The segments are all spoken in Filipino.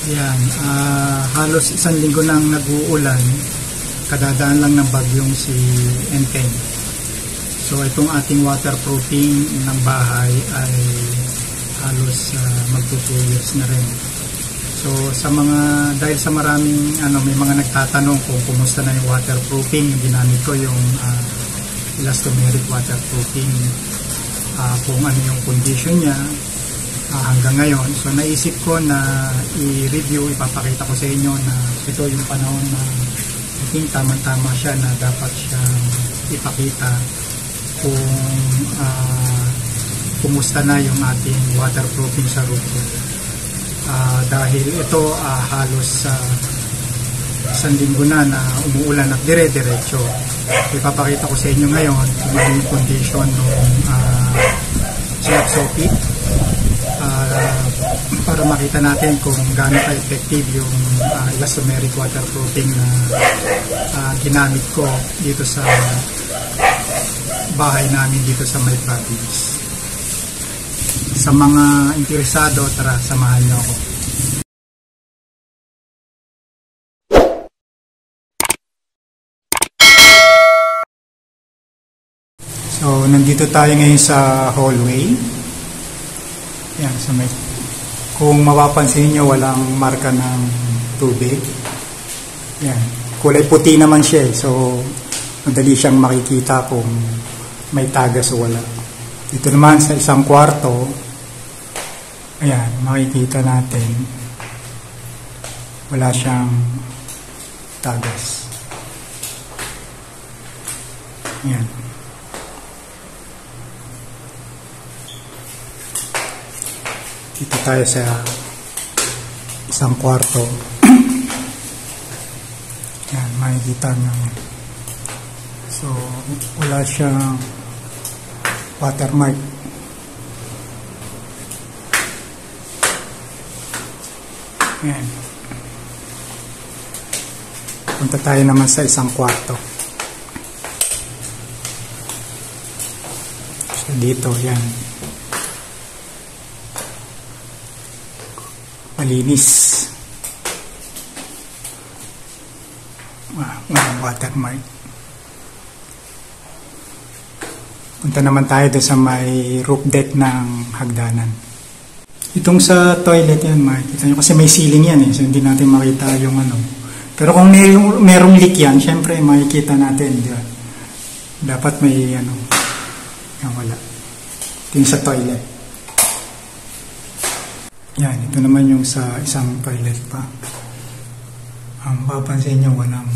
Yan, halos isang linggo nang nag-uulan, kadadaan lang ng bagyong si Enteng. So itong ating waterproofing ng bahay ay halos magto 2 years na rin. So dahil sa maraming may mga nagtatanong kung kumusta na yung waterproofing, ginamit ko yung elastomeric waterproofing, kung ano yung condition niya hanggang ngayon. So naisip ko na i-review, ipapakita ko sa inyo na ito yung panahon na I think tama-tama siya na dapat siyang ipakita kung kumusta na yung ating waterproofing sa roof. Dahil ito halos isang linggo na umuulan at dire-diretso. Ipapakita ko sa inyo ngayon kung ano yung condition ng CFSOP, para makita natin kung gaano ka-effective yung elastomeric waterproofing na ginamit ko dito sa bahay namin dito sa May Province. Sa mga interesado, tara, samahan niyo ako. So, nandito tayo ngayon sa hallway. Yan, kung mapapansin niyo, walang marka ng tubig. Yan, kulay puti naman siya, so madali siyang makikita kung may tagas o wala. Dito naman sa isang kwarto, ayan, makikita natin wala siyang tagas. Ayan. Dito tayo sa isang kwarto. Ayan, makikita nyo. So, wala siyang watermark. Ayan. Punta tayo naman sa isang kwarto. So, dito, yan. Malinis. Walang watermark. Punta naman tayo doon sa may roof deck ng hagdanan. Itong sa toilet yan, makikita nyo kasi may ceiling yan so hindi natin makita yung Pero kung merong leak yan, syempre makikita natin, di ba? Dapat may yan wala. Ito yung sa toilet. Yan, ito naman yung sa isang toilet pa. Ang papansin nyo, walang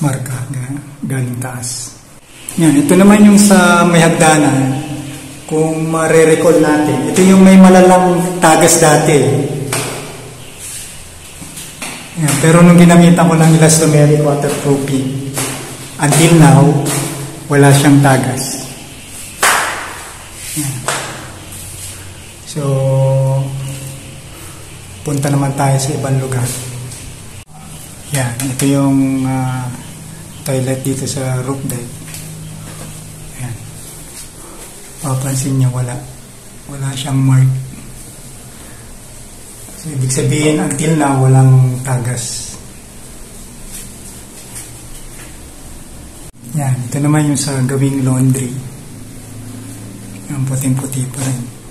marka galing taas. Yan, ito naman yung sa may hagdanan. Kung mare-recall natin, ito yung may malalang tagas dati. Yan, pero nung ginamitan ko ng elastomeric waterproofing, until now, wala siyang tagas. Yan. So, punta naman tayo sa ibang lugar. Yan, ito yung toilet dito sa roof deck. Yan. Papansin niyo, wala siyang mark. So, ibig sabihin, until now, walang tagas. Yan, ito naman yung sa gawing laundry. Yung puting-puti pa rin.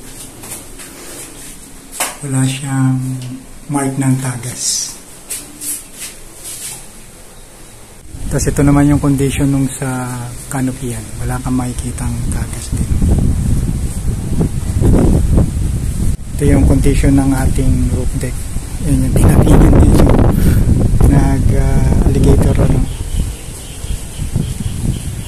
Wala siyang mark ng tagas. Tapos ito naman yung condition nung sa canopy yan. Wala kang makikitang tagas din. Ito yung condition ng ating roof deck. Yan yung tinatingnan dito. Nag-alligator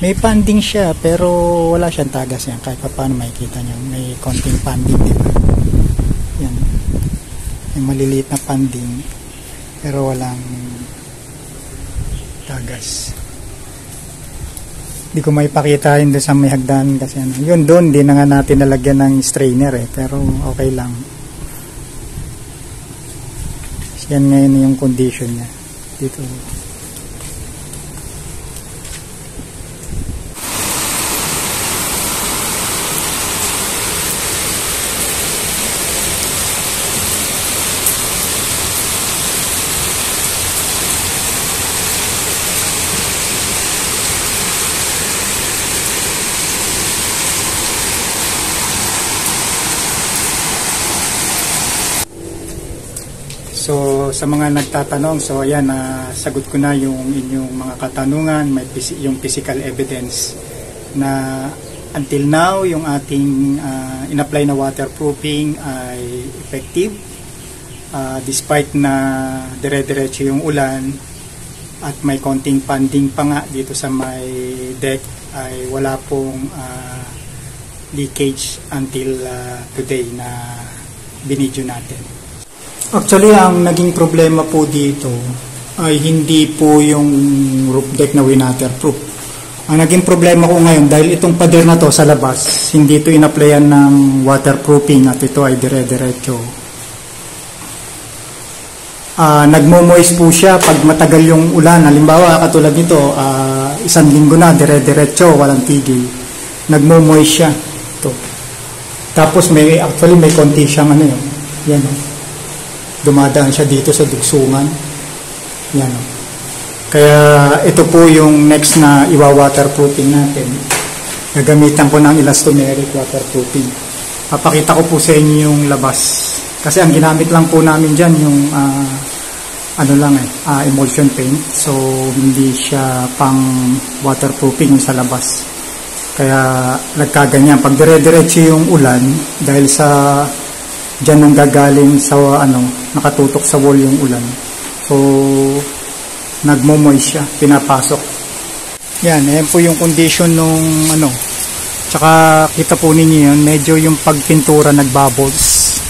May panding siya pero wala siyang tagas yan. Kahit pa paano makikita nyo. May konting panding diba? Yan. May maliliit na panding pero walang tagas. Hindi ko maipakita yun doon sa may hagdan kasi yun doon, di na nga natin nalagyan ng strainer pero okay lang. Yan ngayon yung condition niya dito. So sa mga nagtatanong, so ayan, sagot ko na yung inyong mga katanungan, yung physical evidence na until now yung ating in-apply na waterproofing ay effective despite na dire-diretso yung ulan at may konting panding pa nga dito sa may deck, ay wala pong leakage until today na binidyo natin. Actually, ang naging problema po dito ay hindi po yung roof deck na waterproof. Ang naging problema ko ngayon, dahil itong pader na to sa labas, hindi ito in-applyan ng waterproofing at ito ay dire-diretso. Nagmo-moist po siya pag matagal yung ulan. Halimbawa, katulad nito, 1 linggo na, dire-diretso, walang tigil. Nagmo-moist siya. Ito. Tapos actually may konti siyang yan dumadaan siya dito sa dugsungan. Yan Kaya ito po yung next na iwa-waterproofing natin. Gagamitan ko ng elastomeric waterproofing. Papakita ko po sa inyo yung labas. Kasi ang ginamit lang po namin dyan yung emulsion paint. So hindi siya pang waterproofing sa labas. Kaya nagkaganyan. Pag dire-diretso yung ulan, dahil sa dyan nung gagaling sa nakatutok sa wall yung ulan. So nagmo-moist siya, pinapasok. Yan, ayan po yung condition nung Tsaka kita po ninyo yun, medyo yung pagpintura nagbubbles.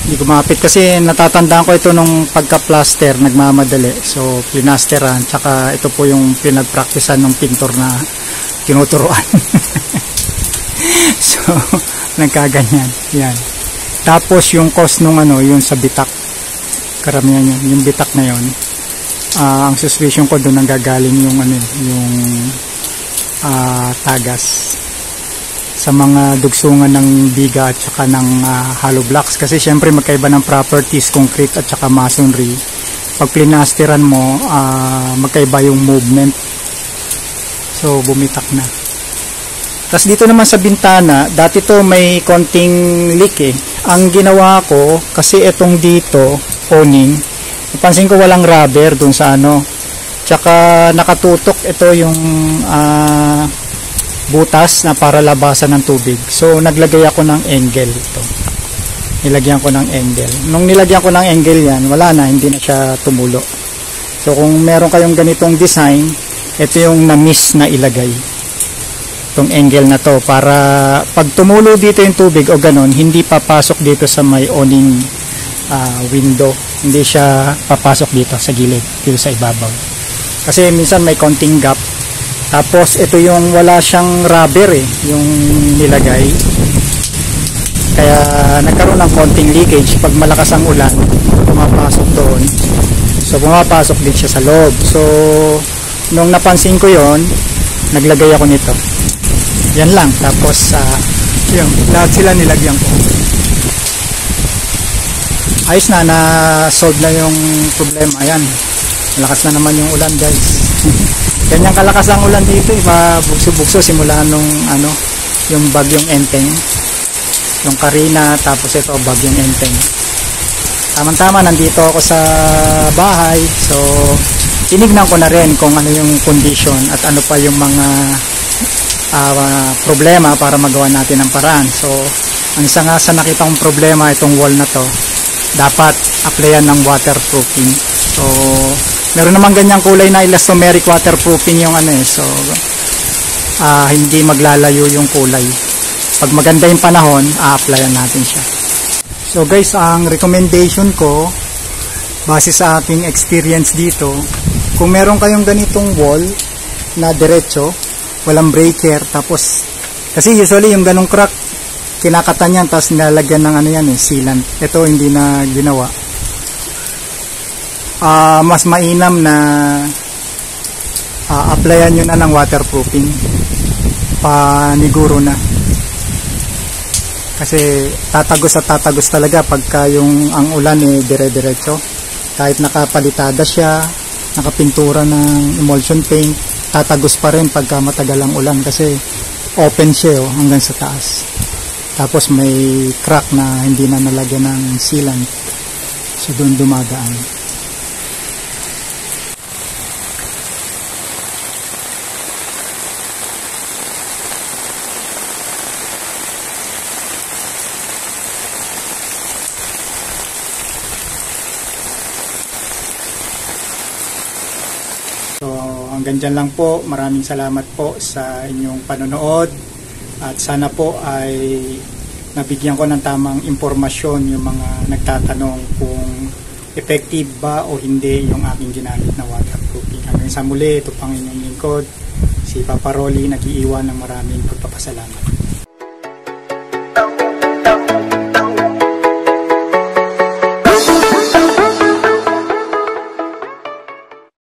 Hindi kumapit kasi natatandaan ko ito nung pagka-plaster, nagmamadali. So plinasteran, tsaka ito po yung pinagpraktisan ng pintor na tinuturuan. So nagkaganyan. Yan. Tapos yung cost nung yung sa bitak. Karamihan yun. Yung bitak na yun. Ang suspicion ko doon nanggagaling yung tagas sa mga dugsungan ng biga at saka ng hollow blocks. Kasi syempre magkaiba ng properties, concrete at saka masonry. Pag plinasteran mo, magkaiba yung movement. So bumitak na. Tapos dito naman sa bintana, dati to may konting leak eh. Ang ginawa ko, kasi itong dito, awning, napansin ko walang rubber dun sa Tsaka nakatutok ito yung butas na para labasan ng tubig. So naglagay ako ng angle ito. Nilagyan ko ng angle. Nung nilagyan ko ng angle yan, wala na, hindi na siya tumulo. So kung meron kayong ganitong design, ito yung na-miss na ilagay. Itong angle na to para pag tumulo dito yung tubig o ganon, hindi papasok dito sa may awning window. Hindi siya papasok dito sa gilid, dito sa ibabaw. Kasi minsan may konting gap. Tapos ito yung wala siyang rubber yung nilagay. Kaya nagkaroon ng konting leakage. Pag malakas ang ulan, pumapasok doon. So pumapasok din siya sa loob. So nung napansin ko yon, naglagay ako nito. Yan lang. Tapos lahat sila nilagyan ko. Ayos na, na-solve na yung problema. Ayan. Malakas na naman yung ulan, guys. Ganyang kalakas ang ulan dito, bugso-bugso simula nung yung bagyong Enteng, yung Karina, tapos ito bagyong Enteng. Tamang-tama, nandito ako sa bahay, so tinignan ko na rin kung ano yung condition at ano pa yung mga problema para magawa natin ng paraan. So ang isa nga sa nakita kong problema, itong wall na to, dapat applyan ng waterproofing. So meron naman ganyang kulay na elastomeric waterproofing yung so hindi maglalayo yung kulay. Pag maganda yung panahon, a-applyan natin siya. So guys, ang recommendation ko base sa aking experience dito, kung meron kayong ganitong wall na diretso, walang breaker, tapos kasi usually yung ganong crack kinakatan yan, tapos nilalagyan ng sealant. Ito hindi na ginawa. Mas mainam na applyan nyo na ng waterproofing, paniguro na, kasi tatagos at tatagos talaga pagka ang ulan dire-diretso. Kahit nakapalitada siya, nakapintura ng emulsion paint, tatagos pa rin pagka matagal ang ulan kasi open siya hanggang sa taas. Tapos may crack na hindi na nalagyan ng sealant. So doon dumadaan. So hanggang dyan lang po. Maraming salamat po sa inyong panonood at sana po ay nabigyan ko ng tamang impormasyon yung mga nagtatanong kung effective ba o hindi yung aking ginamit na waterproofing. Hanggang sa muli, ito pang inyong lingkod, si Papa Rolly, nag-iiwan ng maraming pagpapasalamat.